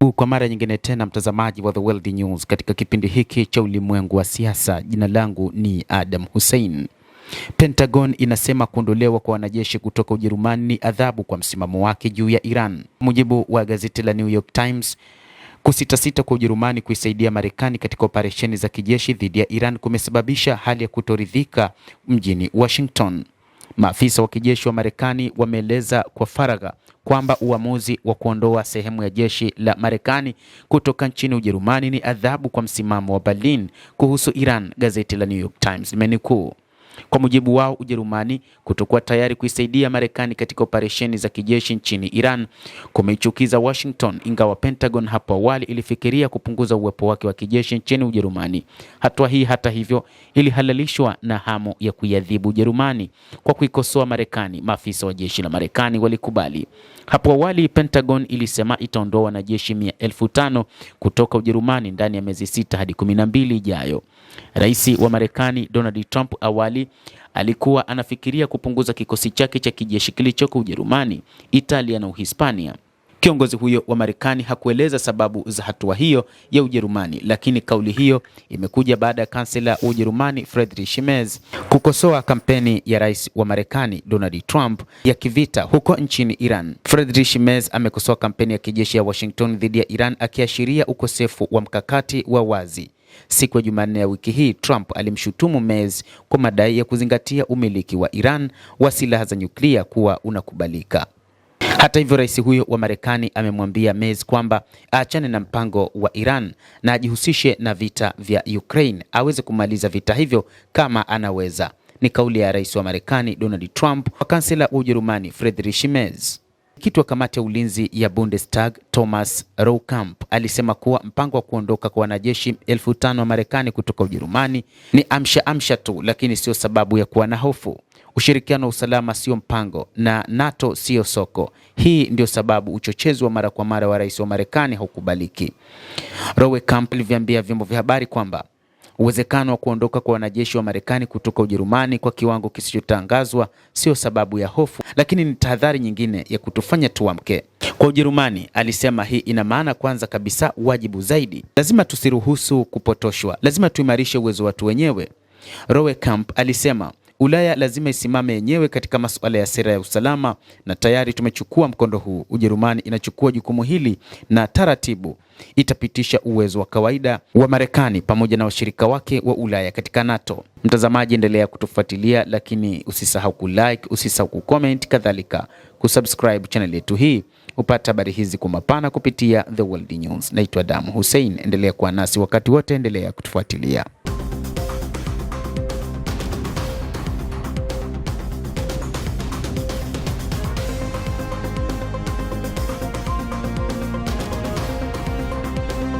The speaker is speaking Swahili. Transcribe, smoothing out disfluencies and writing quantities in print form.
Kwa mara nyingine tena mtazamaji wa The World News katika kipindi hiki cha ulimwengu wa siasa. Jina langu ni Adam Hussein. Pentagon inasema kuondolewa kwa wanajeshi kutoka Ujerumani ni adhabu kwa msimamo wake juu ya Iran. Mujibu wa gazeti la New York Times, kusitasita kwa Ujerumani kuisaidia Marekani katika operesheni za kijeshi dhidi ya Iran kumesababisha hali ya kutoridhika mjini Washington. Maafisa wa kijeshi wa Marekani wameeleza kwa faragha kwamba uamuzi wa kuondoa sehemu ya jeshi la Marekani kutoka nchini Ujerumani ni adhabu kwa msimamo wa Berlin kuhusu Iran. Gazeti la New York Times limenukuu. Kwa mujibu wao, Ujerumani kutokuwa tayari kuisaidia Marekani katika operesheni za kijeshi nchini Iran kumeichukiza Washington, ingawa Pentagon hapo awali ilifikiria kupunguza uwepo wake wa kijeshi nchini Ujerumani. Hatua hii hata hivyo ilihalalishwa na hamu ya kuiadhibu Ujerumani kwa kuikosoa Marekani. Maafisa wa jeshi la Marekani walikubali. Hapo awali Pentagon ilisema itaondoa wanajeshi 500,000 kutoka Ujerumani ndani ya miezi 6 hadi 12 ijayo. Rais wa Marekani Donald Trump awali alikuwa anafikiria kupunguza kikosi chake cha kijeshi kilichoko Ujerumani, Italia na Uhispania. Kiongozi huyo wa Marekani hakueleza sababu za hatua hiyo ya Ujerumani, lakini kauli hiyo imekuja baada ya kansela wa Ujerumani Friedrich Merz kukosoa kampeni ya rais wa Marekani Donald Trump ya kivita huko nchini Iran. Friedrich Merz amekosoa kampeni ya kijeshi ya Washington dhidi ya Iran, akiashiria ukosefu wa mkakati wa wazi. Siku ya Jumanne ya wiki hii, Trump alimshutumu Merz kwa madai ya kuzingatia umiliki wa Iran wa silaha za nyuklia kuwa unakubalika. Hata hivyo, rais huyo wa Marekani amemwambia Merz kwamba aachane na mpango wa Iran na ajihusishe na vita vya Ukraine, aweze kumaliza vita hivyo kama anaweza. Ni kauli ya rais wa Marekani Donald Trump kwa kansela wa Ujerumani Friedrich Merz. Mwenyekiti wa kamati ya ulinzi ya Bundestag Thomas Roukamp alisema kuwa mpango wa kuondoka kwa wanajeshi 5,000 wa Marekani kutoka Ujerumani ni amsha tu, lakini sio sababu ya kuwa na hofu. Ushirikiano wa usalama sio mpango na NATO sio soko. Hii ndio sababu uchochezi wa mara kwa mara wa rais wa Marekani haukubaliki. Roukamp aliviambia vyombo vya habari kwamba uwezekano wa kuondoka kwa wanajeshi wa Marekani kutoka Ujerumani kwa kiwango kisichotangazwa sio sababu ya hofu, lakini ni tahadhari nyingine ya kutufanya tuamke. Kwa Ujerumani, alisema hii ina maana kwanza kabisa wajibu zaidi. Lazima tusiruhusu kupotoshwa. Lazima tuimarishe uwezo watu wenyewe. Roukamp alisema Ulaya lazima isimame yenyewe katika masuala ya sera ya usalama na tayari tumechukua mkondo huu. Ujerumani inachukua jukumu hili na taratibu itapitisha uwezo wa kawaida wa Marekani pamoja na washirika wake wa Ulaya katika NATO. Mtazamaji, endelea kutufuatilia, lakini usisahau kulike, usisahau kucomment, kadhalika kusubscribe channel yetu hii upata habari hizi kwa mapana kupitia The World News. Naitwa Adam Hussein, endelea kuwa nasi wakati wote, endelea kutufuatilia.